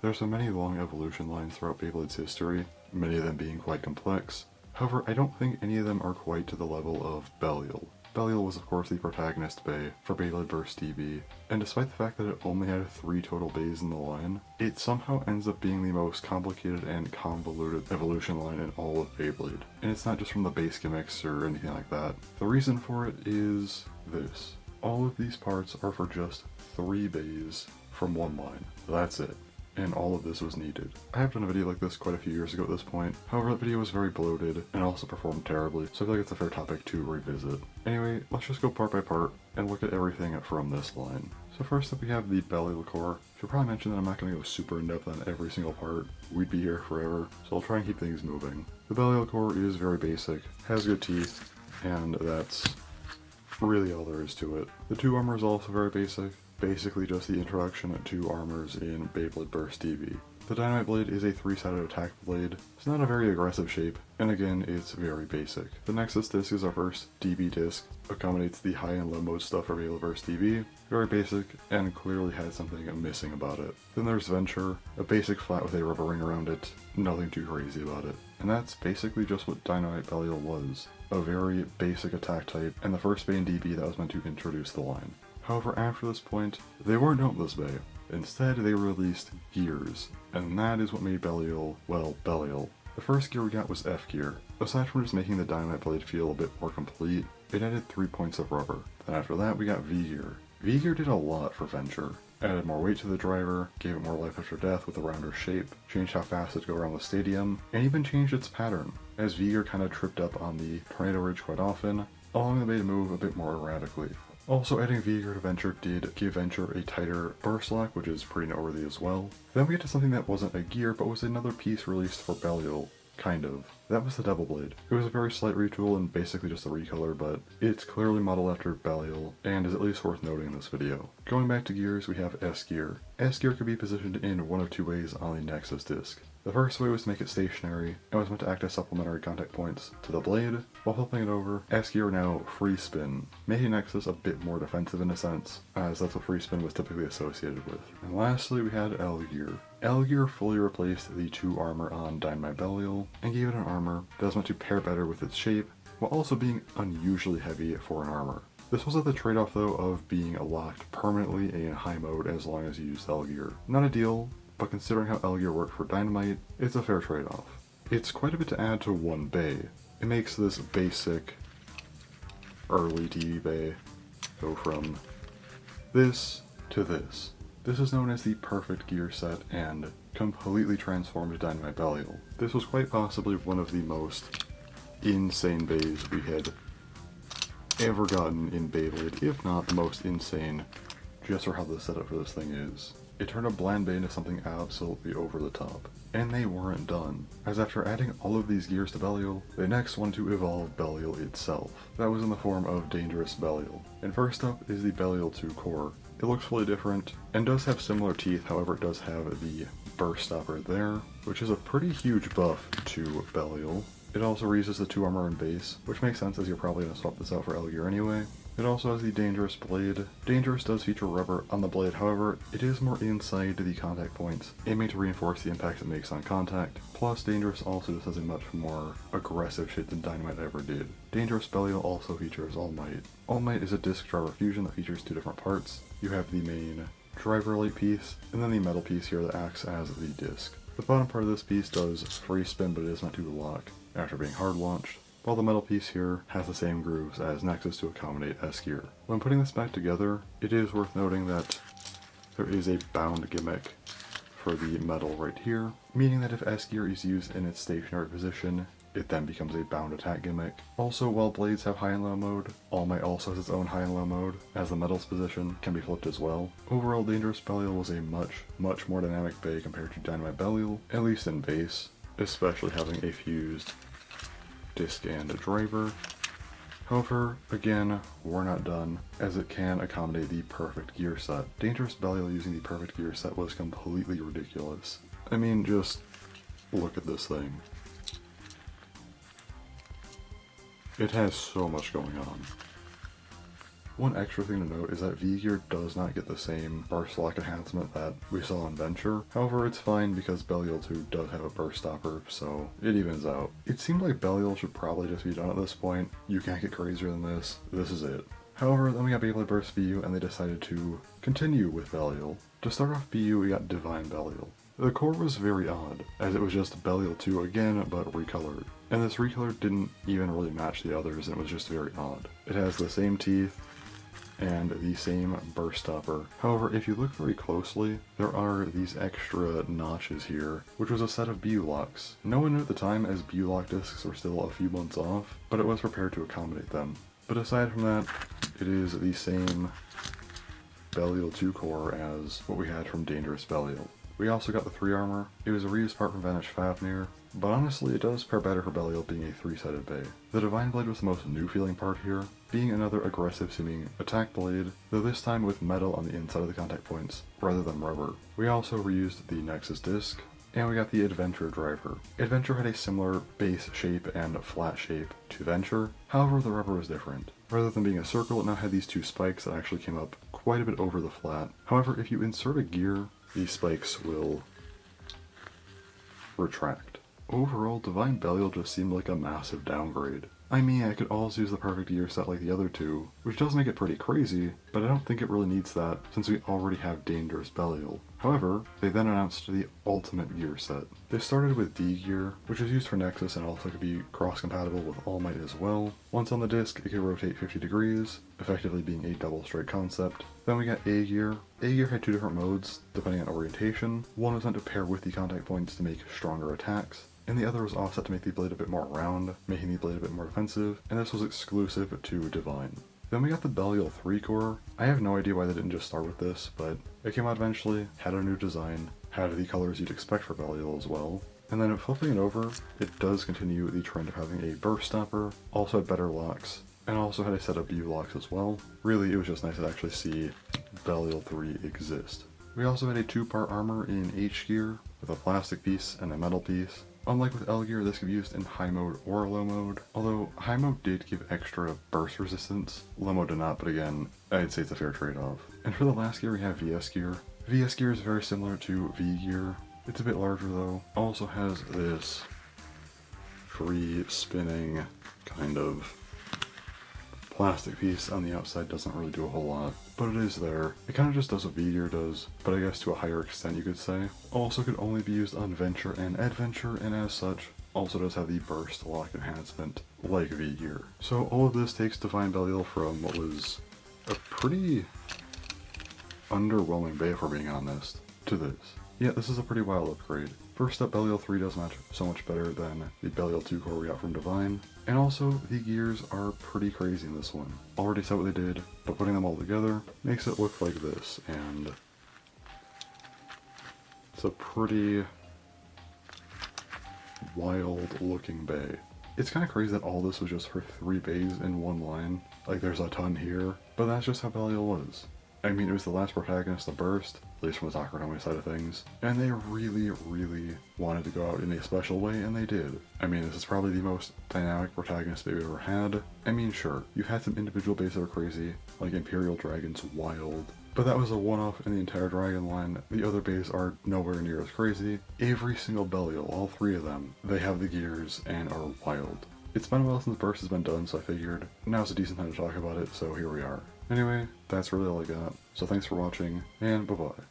There's been many long evolution lines throughout Beyblade's history, many of them being quite complex. However, I don't think any of them are quite to the level of Belial. Belial was of course the protagonist bay for Beyblade vs. DB, and despite the fact that it only had 3 total bays in the line, it somehow ends up being the most complicated and convoluted evolution line in all of Beyblade. And it's not just from the base gimmicks or anything like that. The reason for it is this. All of these parts are for just 3 bays from one line. That's it. And all of this was needed. I have done a video like this quite a few years ago at this point, however that video was very bloated and also performed terribly, so I feel like it's a fair topic to revisit. Anyway, let's just go part by part and look at everything from this line. So first up we have the Belial core. Should probably mention that I'm not going to go super in depth on every single part, we'd be here forever, so I'll try and keep things moving. The Belial core is very basic, has good teeth, and that's really all there is to it. The 2 armor is also very basic. Basically just the introduction to armors in Beyblade Burst DB. The Dynamite Blade is a 3-sided attack blade. It's not a very aggressive shape, and again, it's very basic. The Nexus disc is our first DB disc, accommodates the high and low mode stuff for Beyblade vs. DB. Very basic, and clearly had something missing about it. Then there's Venture, a basic flat with a rubber ring around it, nothing too crazy about it. And that's basically just what Dynamite Belial was. A very basic attack type, and the first bay in DB that was meant to introduce the line. However, after this point, they weren't known this bay. Instead, they released gears, and that is what made Belial, well, Belial. The first gear we got was F gear. Aside from just making the Dynamite Blade feel a bit more complete, it added 3 points of rubber. Then after that, we got V gear. V gear did a lot for Venture. Added more weight to the driver, gave it more life after death with a rounder shape, changed how fast it could go around the stadium, and even changed its pattern, as V gear kind of tripped up on the Tornado Ridge quite often, allowing the bay to move a bit more erratically. Also, adding V-Gear to Venture did give Venture a tighter burst lock, which is pretty noteworthy as well. Then we get to something that wasn't a gear, but was another piece released for Belial. Kind of. That was the Devil Blade. It was a very slight retool and basically just a recolor, but it's clearly modeled after Belial, and is at least worth noting in this video. Going back to gears, we have S gear. S gear could be positioned in one of 2 ways on the Nexus disc. The first way was to make it stationary, and was meant to act as supplementary contact points to the blade. While flipping it over, S gear now free spin, making Nexus a bit more defensive in a sense, as that's what free spin was typically associated with. And lastly, we had L gear. L gear fully replaced the 2 armor on Dynamite Belial, and gave it an armor that was meant to pair better with its shape, while also being unusually heavy for an armor. This was at the trade-off though of being locked permanently in high mode as long as you used L gear. Not ideal, but considering how L gear worked for Dynamite, it's a fair trade-off. It's quite a bit to add to one bay. It makes this basic early DB bay go from this to this. This is known as the perfect gear set and completely transformed Dynamite Belial. This was quite possibly one of the most insane bays we had ever gotten in Beyblade, if not the most insane, just for how the setup for this thing is. It turned a bland bay into something absolutely over the top. And they weren't done, as after adding all of these gears to Belial, they next wanted to evolve Belial itself. That was in the form of Dangerous Belial. And first up is the Belial 2 core. It looks fully different, and does have similar teeth, however it does have the burst stopper there, which is a pretty huge buff to Belial. It also reuses the 2 armor and base, which makes sense as you're probably going to swap this out for L gear anyway. It also has the Dangerous Blade. Dangerous does feature rubber on the blade, however, it is more inside the contact points, aiming to reinforce the impact it makes on contact. Plus, Dangerous also just has a much more aggressive shape than Dynamite ever did. Dangerous Belial also features All Might. All Might is a disc driver fusion that features 2 different parts. You have the main driver light piece, and then the metal piece here that acts as the disc. The bottom part of this piece does free spin, but it is meant to lock after being hard launched, while the metal piece here has the same grooves as Nexus to accommodate S gear. When putting this back together, it is worth noting that there is a bound gimmick for the metal right here, meaning that if S gear is used in its stationary position, it then becomes a bound attack gimmick. Also, while blades have high and low mode, All Might also has its own high and low mode, as the metal's position can be flipped as well. Overall, Dangerous Belial was a much more dynamic bay compared to Dynamite Belial, at least in base, especially having a fused disc and a driver. However, again, we're not done, as it can accommodate the perfect gear set. Dangerous Belial using the perfect gear set was completely ridiculous. I mean, just look at this thing. It has so much going on. One extra thing to note is that V-Gear does not get the same burst lock enhancement that we saw in Venture. However, it's fine because Belial 2 does have a burst stopper, so it evens out. It seemed like Belial should probably just be done at this point. You can't get crazier than this. This is it. However, then we got Beyblade Burst BU and they decided to continue with Belial. To start off BU, we got Divine Belial. The core was very odd, as it was just Belial 2 again, but recolored. And this recolor didn't even really match the others, and it was just very odd. It has the same teeth, and the same burst stopper. However, if you look very closely, there are these extra notches here, which was a set of BU locks. No one knew at the time, as BU lock discs were still a few months off, but it was prepared to accommodate them. But aside from that, it is the same Belial 2 core as what we had from Dangerous Belial. We also got the 3 armor. It was a reused part from Vanish Fafnir, but honestly it does pair better for Belial being a 3-sided bay. The Divine Blade was the most new feeling part here, being another aggressive seeming attack blade, though this time with metal on the inside of the contact points rather than rubber. We also reused the Nexus disc, and we got the Adventure driver. Adventure had a similar base shape and flat shape to Venture, however the rubber was different. Rather than being a circle, it now had these 2 spikes that actually came up quite a bit over the flat. However, if you insert a gear, these spikes will retract. Overall, Divine Belial just seemed like a massive downgrade. I mean, I could also use the perfect gear set like the other 2, which does make it pretty crazy, but I don't think it really needs that since we already have Dangerous Belial. However, they then announced the ultimate gear set. They started with D gear, which is used for Nexus and also could be cross-compatible with All Might as well. Once on the disc, it could rotate 50 degrees, effectively being a double strike concept. Then we got A gear. A gear had 2 different modes, depending on orientation. One was meant to pair with the contact points to make stronger attacks, and the other was offset to make the blade a bit more round, making the blade a bit more defensive, and this was exclusive to Divine. Then we got the Belial 3 core. I have no idea why they didn't just start with this, but it came out eventually, had a new design, had the colors you'd expect for Belial as well. And then flipping it over, it does continue the trend of having a burst stopper, also had better locks, and also had a set of BU locks as well. Really, it was just nice to actually see Belial 3 exist. We also had a 2-part armor in H gear, with a plastic piece and a metal piece. Unlike with L gear, this could be used in high mode or low mode, although high mode did give extra burst resistance, low mode did not, but again, I'd say it's a fair trade-off. And for the last gear we have VS gear. VS gear is very similar to V gear. It's a bit larger though. Also has this free spinning kind of plastic piece on the outside, doesn't really do a whole lot, but it is there. It kind of just does what V-Gear does, but I guess to a higher extent you could say. Also could only be used on Venture and Adventure, and as such, also does have the burst lock enhancement like V-Gear. So all of this takes Divine Belial from what was a pretty underwhelming bay, if we're being honest, to this. Yeah, this is a pretty wild upgrade. First up, Belial 3 does match so much better than the Belial 2 core we got from Divine. And also, the gears are pretty crazy in this one. Already saw what they did, but putting them all together makes it look like this, and it's a pretty wild looking bay. It's kind of crazy that all this was just for 3 bays in one line. Like, there's a ton here, but that's just how Belial was. I mean, it was the last protagonist to burst, at least from the Takarome side of things, and they really, really wanted to go out in a special way, and they did. I mean, this is probably the most dynamic protagonist they've ever had. I mean, sure, you've had some individual bays that are crazy, like Imperial Dragon's wild, but that was a one-off in the entire Dragon line. The other bays are nowhere near as crazy. Every single Belial, all 3 of them, they have the gears and are wild. It's been a while since burst has been done, so I figured now's a decent time to talk about it, so here we are. Anyway, that's really all I got, so thanks for watching, and bye-bye.